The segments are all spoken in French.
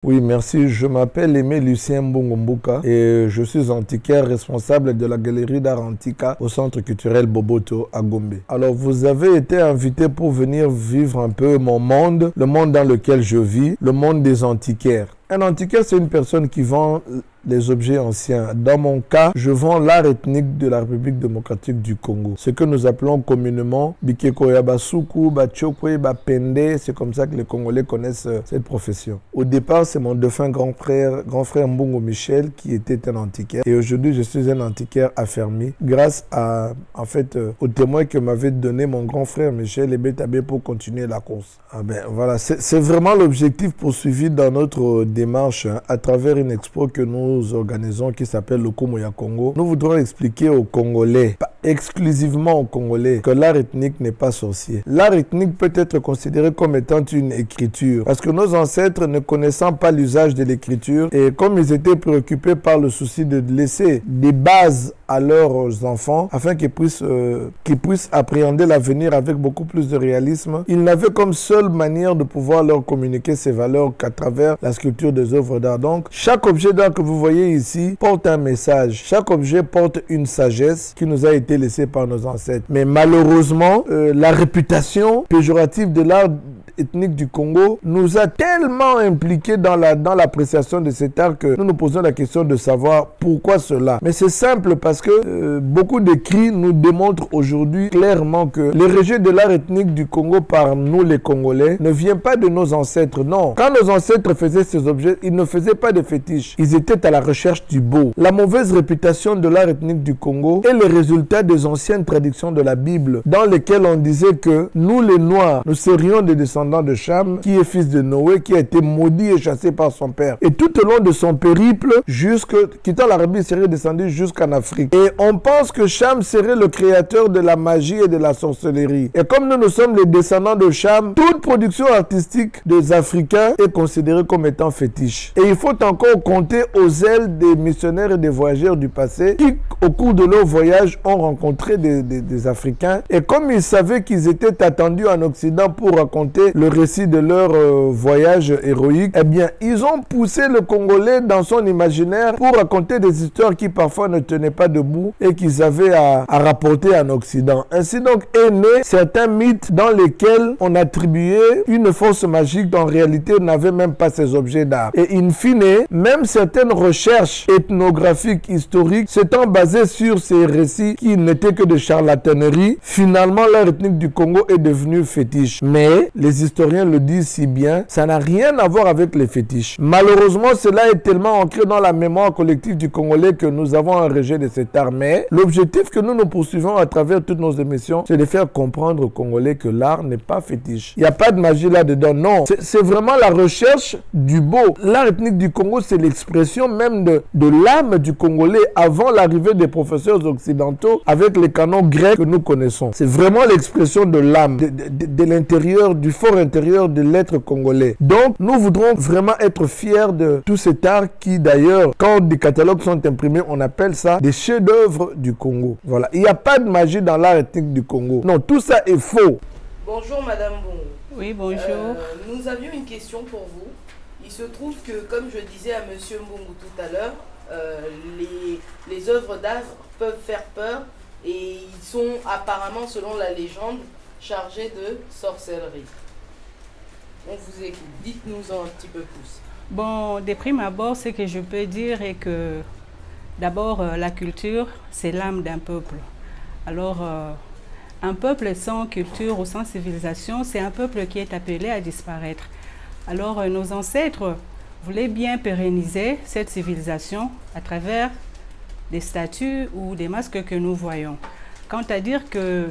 Oui, merci. Je m'appelle Aimé Lucien Mbongombuka et je suis antiquaire responsable de la galerie d'art antika au centre culturel Boboto à Gombe. Alors, vous avez été invité pour venir vivre un peu mon monde, le monde dans lequel je vis, le monde des antiquaires. Un antiquaire, c'est une personne qui vend les objets anciens. Dans mon cas, je vends l'art ethnique de la République démocratique du Congo. Ce que nous appelons communément Bikeko Basuku, Bachokwe, Bapende. C'est comme ça que les Congolais connaissent cette profession. Au départ, c'est mon défunt grand frère Mbongo Michel qui était un antiquaire. Et aujourd'hui, je suis un antiquaire affermi grâce à, au témoin que m'avait donné mon grand frère Michel Ebetabé pour continuer la course. Voilà, c'est vraiment l'objectif poursuivi dans notre démarche à travers une expo que nous organisons qui s'appelle le Komoya Congo. Nous voudrons expliquer aux Congolais, pas exclusivement aux Congolais, que l'art ethnique n'est pas sorcier. L'art ethnique peut être considéré comme étant une écriture parce que nos ancêtres, ne connaissant pas l'usage de l'écriture et comme ils étaient préoccupés par le souci de laisser des bases à leurs enfants afin qu'ils puissent appréhender l'avenir avec beaucoup plus de réalisme, ils n'avaient comme seule manière de pouvoir leur communiquer ces valeurs qu'à travers la sculpture des œuvres d'art. Donc, chaque objet d'art que vous voyez ici porte un message. Chaque objet porte une sagesse qui nous a été laissée par nos ancêtres. Mais malheureusement, la réputation péjorative de l'art ethnique du Congo nous a tellement impliqués dans l'appréciation de cet art que nous nous posons la question de savoir pourquoi cela. Mais c'est simple parce que beaucoup d'écrits nous démontrent aujourd'hui clairement que le rejet de l'art ethnique du Congo par nous les Congolais ne vient pas de nos ancêtres, non. Quand nos ancêtres faisaient ces objets, ils ne faisaient pas de fétiches. Ils étaient à la recherche du beau. La mauvaise réputation de l'art ethnique du Congo est le résultat des anciennes traductions de la Bible dans lesquelles on disait que nous les Noirs, nous serions des descendants de Cham, qui est fils de Noé, qui a été maudit et chassé par son père. Et tout au long de son périple, quittant l'Arabie, il serait descendu jusqu'en Afrique. Et on pense que Cham serait le créateur de la magie et de la sorcellerie. Et comme nous sommes les descendants de Cham, toute production artistique des Africains est considérée comme étant fétiche. Et il faut encore compter aux ailes des missionnaires et des voyageurs du passé qui, au cours de leur voyage, ont rencontré des Africains. Et comme ils savaient qu'ils étaient attendus en Occident pour raconter le récit de leur voyage héroïque, eh bien, ils ont poussé le Congolais dans son imaginaire pour raconter des histoires qui parfois ne tenaient pas debout et qu'ils avaient à rapporter en Occident. Ainsi donc est né certains mythes dans lesquels on attribuait une force magique dont en réalité n'avait même pas ces objets d'art. Et in fine, même certaines recherches ethnographiques historiques s'étant basées sur ces récits qui n'étaient que de charlatanerie, finalement l'art ethnique du Congo est devenu fétiche. Mais les historiens le disent si bien, ça n'a rien à voir avec les fétiches. Malheureusement, cela est tellement ancré dans la mémoire collective du Congolais que nous avons un rejet de cet art. Mais l'objectif que nous poursuivons à travers toutes nos émissions, c'est de faire comprendre aux Congolais que l'art n'est pas fétiche. Il n'y a pas de magie là-dedans, non. C'est vraiment la recherche du beau. L'art ethnique du Congo, c'est l'expression même de l'âme du Congolais avant l'arrivée des professeurs occidentaux avec les canons grecs que nous connaissons. C'est vraiment l'expression de l'âme, de l'intérieur, du fort intérieur de l'être congolais. Donc, nous voudrons vraiment être fiers de tout cet art qui, d'ailleurs, quand des catalogues sont imprimés, on appelle ça des chefs-d'œuvre du Congo. Voilà. Il n'y a pas de magie dans l'art ethnique du Congo. Non, tout ça est faux. Bonjour, Madame Bongo. Oui, bonjour. Nous avions une question pour vous. Il se trouve que, comme je disais à Monsieur Mbongo tout à l'heure, les œuvres d'art peuvent faire peur et ils sont apparemment, selon la légende, chargés de sorcellerie. On vous écoute. Dites-nous-en un petit peu plus. Bon, de prime abord, ce que je peux dire est que d'abord, la culture, c'est l'âme d'un peuple. Alors, un peuple sans culture ou sans civilisation, c'est un peuple qui est appelé à disparaître. Alors, nos ancêtres voulaient bien pérenniser cette civilisation à travers des statues ou des masques que nous voyons. Quant à dire que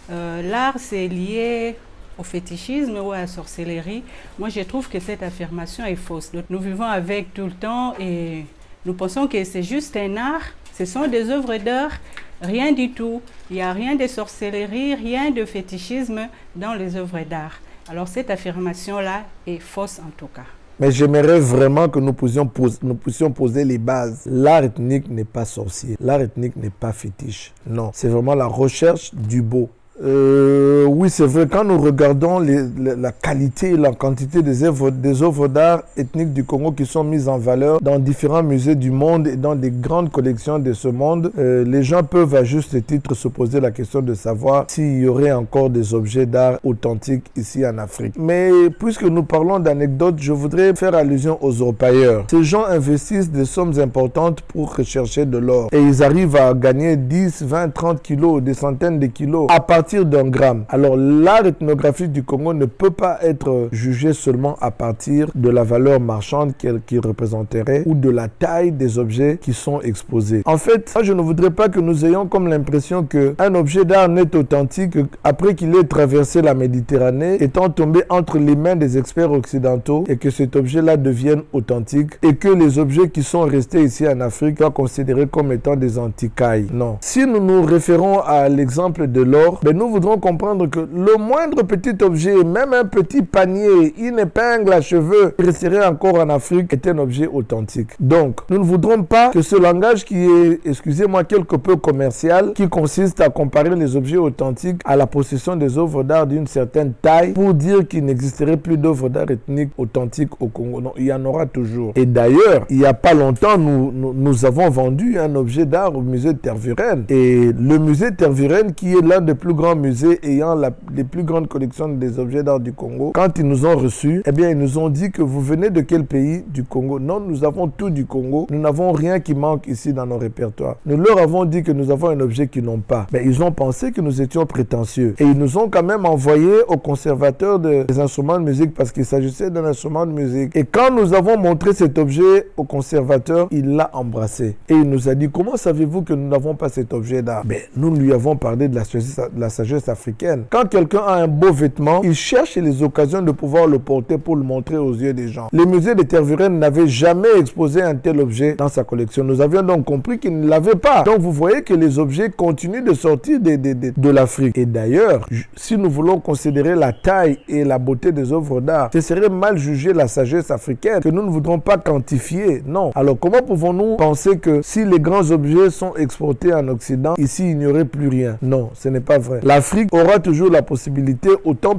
l'art, c'est lié au fétichisme ou à la sorcellerie, moi je trouve que cette affirmation est fausse. Nous vivons avec tout le temps et nous pensons que c'est juste un art, ce sont des œuvres d'art, rien du tout. Il n'y a rien de sorcellerie, rien de fétichisme dans les œuvres d'art. Alors cette affirmation-là est fausse en tout cas. Mais j'aimerais vraiment que nous puissions poser les bases. L'art ethnique n'est pas sorcier. L'art ethnique n'est pas fétiche. Non, c'est vraiment la recherche du beau. Oui, c'est vrai. Quand nous regardons la qualité et la quantité des œuvres d'art ethniques du Congo qui sont mises en valeur dans différents musées du monde et dans des grandes collections de ce monde, les gens peuvent à juste titre se poser la question de savoir s'il y aurait encore des objets d'art authentiques ici en Afrique. Mais puisque nous parlons d'anecdotes, je voudrais faire allusion aux orpailleurs. Ces gens investissent des sommes importantes pour rechercher de l'or et ils arrivent à gagner 10, 20, 30 kilos, des centaines de kilos à partir d'un gramme. Alors l'art ethnographique du Congo ne peut pas être jugé seulement à partir de la valeur marchande qu'il représenterait ou de la taille des objets qui sont exposés. En fait, moi, je ne voudrais pas que nous ayons comme l'impression qu'un objet d'art n'est authentique après qu'il ait traversé la Méditerranée, étant tombé entre les mains des experts occidentaux et que cet objet-là devienne authentique et que les objets qui sont restés ici en Afrique soient considérés comme étant des antiquailles. Non. Si nous nous référons à l'exemple de l'or, nous voudrons comprendre que le moindre petit objet, même un petit panier, une épingle à cheveux, qui resterait encore en Afrique, est un objet authentique. Donc, nous ne voudrons pas que ce langage qui est, excusez-moi, quelque peu commercial, qui consiste à comparer les objets authentiques à la possession des œuvres d'art d'une certaine taille pour dire qu'il n'existerait plus d'œuvres d'art ethniques authentiques au Congo. Non, il y en aura toujours. Et d'ailleurs, il n'y a pas longtemps, nous avons vendu un objet d'art au musée de Tervuren. Et le musée de Tervuren, qui est l'un des plus grands musées ayant les plus grandes collections des objets d'art du Congo, quand ils nous ont reçus, eh bien, ils nous ont dit que vous venez de quel pays du Congo? Non, nous avons tout du Congo. Nous n'avons rien qui manque ici dans nos répertoires. Nous leur avons dit que nous avons un objet qu'ils n'ont pas. Mais ils ont pensé que nous étions prétentieux. Et ils nous ont quand même envoyé au conservateur des instruments de musique parce qu'il s'agissait d'un instrument de musique. Et quand nous avons montré cet objet au conservateur, il l'a embrassé. Et il nous a dit, comment savez-vous que nous n'avons pas cet objet d'art? Mais nous lui avons parlé de la sagesse africaine. Quand quelqu'un a un beau vêtement, il cherche les occasions de pouvoir le porter pour le montrer aux yeux des gens. Le musée de Tervuren n'avait jamais exposé un tel objet dans sa collection. Nous avions donc compris qu'il ne l'avait pas. Donc vous voyez que les objets continuent de sortir de l'Afrique. Et d'ailleurs, si nous voulons considérer la taille et la beauté des œuvres d'art, ce serait mal juger la sagesse africaine que nous ne voudrons pas quantifier. Non. Alors comment pouvons-nous penser que si les grands objets sont exportés en Occident, ici il n'y aurait plus rien? Non, ce n'est pas vrai. L'Afrique aura toujours la possibilité,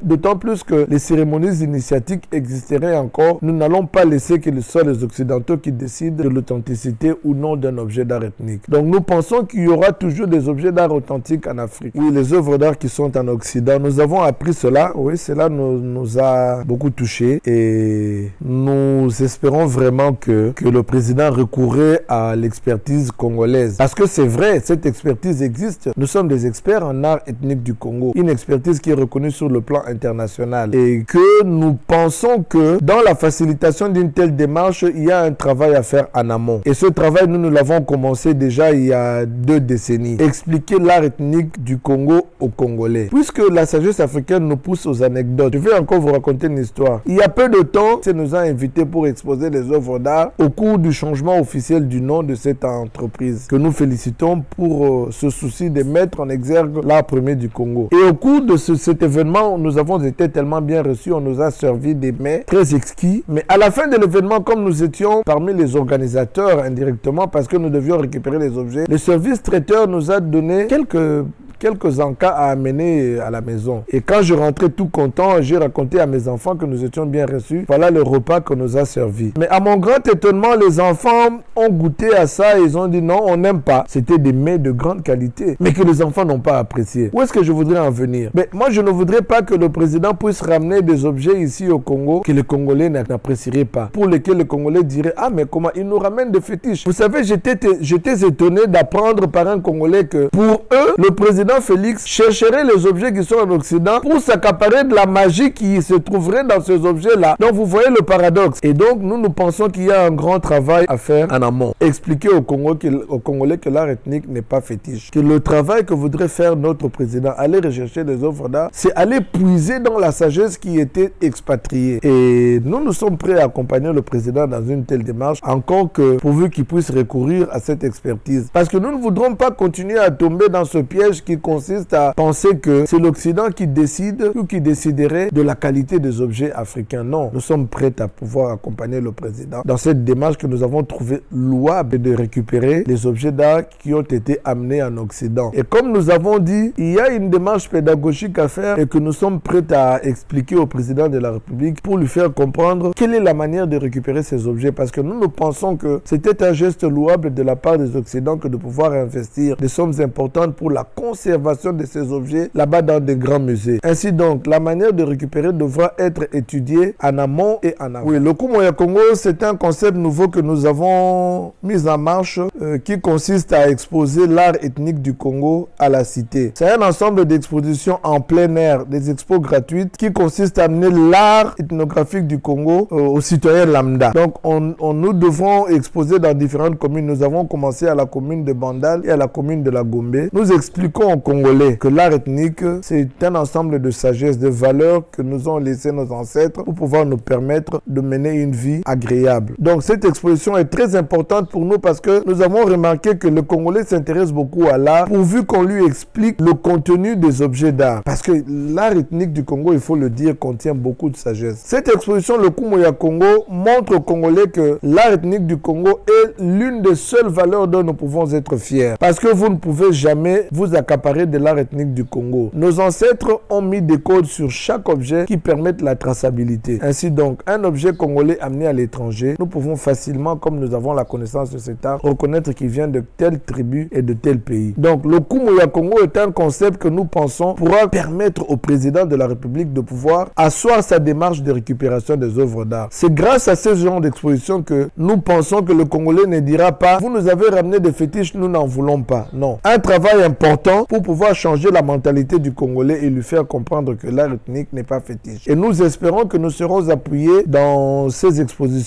d'autant plus que les cérémonies initiatiques existeraient encore. Nous n'allons pas laisser que ce soit les Occidentaux qui décident de l'authenticité ou non d'un objet d'art ethnique. Donc nous pensons qu'il y aura toujours des objets d'art authentiques en Afrique. Oui, les œuvres d'art qui sont en Occident, nous avons appris cela. Oui, cela nous a beaucoup touchés et nous espérons vraiment que le président recourrait à l'expertise congolaise. Parce que c'est vrai, cette expertise existe. Nous sommes des experts en art ethnique du Congo. Une expertise qui est reconnue sur le plan international. Et que nous pensons que dans la facilitation d'une telle démarche, il y a un travail à faire en amont. Et ce travail, nous l'avons commencé déjà il y a 2 décennies. Expliquer l'art ethnique du Congo aux Congolais. Puisque la sagesse africaine nous pousse aux anecdotes, je vais encore vous raconter une histoire. Il y a peu de temps, on nous a invités pour exposer des œuvres d'art au cours du changement officiel du nom de cette entreprise, que nous félicitons pour ce souci de mettre en exergue l'art premier du Congo. Et au cours de cet événement, nous avons été tellement bien reçus, on nous a servi des mets très exquis. Mais à la fin de l'événement, comme nous étions parmi les organisateurs indirectement, parce que nous devions récupérer les objets, le service traiteur nous a donné quelques encas à amener à la maison. Et quand je rentrais tout content, j'ai raconté à mes enfants que nous étions bien reçus. Voilà le repas qu'on nous a servi. Mais à mon grand étonnement, les enfants ont goûté à ça et ils ont dit non, on n'aime pas. C'était des mets de grande qualité, mais que les enfants n'ont pas apprécié. Où est-ce que je voudrais en venir? Mais moi, je ne voudrais pas que le président puisse ramener des objets ici au Congo que les Congolais n'apprécieraient pas. Pour lesquels les Congolais diraient, ah mais comment il nous ramène des fétiches? Vous savez, j'étais étonné d'apprendre par un Congolais que pour eux, le président Félix chercherait les objets qui sont en Occident pour s'accaparer de la magie qui se trouverait dans ces objets-là. Donc vous voyez le paradoxe. Et donc nous pensons qu'il y a un grand travail à faire en amont. Expliquer aux Congolais que l'art ethnique n'est pas fétiche. Que le travail que voudrait faire notre président, aller rechercher les œuvres d'art, c'est aller puiser dans la sagesse qui était expatriée. Et nous sommes prêts à accompagner le président dans une telle démarche, encore que pourvu qu'il puisse recourir à cette expertise. Parce que nous ne voudrons pas continuer à tomber dans ce piège qui consiste à penser que c'est l'Occident qui décide ou qui déciderait de la qualité des objets africains. Non, nous sommes prêts à pouvoir accompagner le président dans cette démarche que nous avons trouvée louable de récupérer les objets d'art qui ont été amenés en Occident. Et comme nous avons dit, il y a une démarche pédagogique à faire et que nous sommes prêts à expliquer au président de la République pour lui faire comprendre quelle est la manière de récupérer ces objets, parce que nous pensons que c'était un geste louable de la part des Occidentaux que de pouvoir investir des sommes importantes pour la conservation de ces objets là-bas dans des grands musées. Ainsi donc, la manière de récupérer devra être étudiée en amont et en aval. Oui, le Koumoya Congo, c'est un concept nouveau que nous avons mis en marche qui consiste à exposer l'art ethnique du Congo à la cité. C'est un ensemble d'expositions en plein air, des expos gratuites qui consistent à amener l'art ethnographique du Congo aux citoyens lambda. Donc, nous devons exposer dans différentes communes. Nous avons commencé à la commune de Bandal et à la commune de la Gombe. Nous expliquons aux Congolais que l'art ethnique, c'est un ensemble de sagesse, de valeurs que nous ont laissé nos ancêtres pour pouvoir nous permettre de mener une vie agréable. Donc, cette exposition est très importante pour nous parce que nous avons remarqué que le Congolais s'intéresse beaucoup à l'art pourvu qu'on lui explique le contenu des objets d'art. Parce que l'art ethnique du Congo, il faut le dire, contient beaucoup de sagesse. Cette exposition, le Koumoya Congo, montre aux Congolais que l'art ethnique du Congo est l'une des seules valeurs dont nous pouvons être fiers. Parce que vous ne pouvez jamais vous accaparer de l'art ethnique du Congo. Nos ancêtres ont mis des codes sur chaque objet qui permettent la traçabilité. Ainsi donc, un objet congolais amené à l'étranger, nous pouvons facilement, comme nous avons la connaissance de cet art, reconnaître qu'il vient de telle tribu et de tel pays. Donc, le Koumoya Congo est un concept que nous pensons pourra permettre au président de la République de pouvoir asseoir sa démarche de récupération des œuvres d'art. C'est grâce à ce genre d'exposition que nous pensons que le Congolais ne dira pas « Vous nous avez ramené des fétiches, nous n'en voulons pas ». Non. Un travail important pour pouvoir changer la mentalité du Congolais et lui faire comprendre que l'art ethnique n'est pas fétiche. Et nous espérons que nous serons appuyés dans ces expositions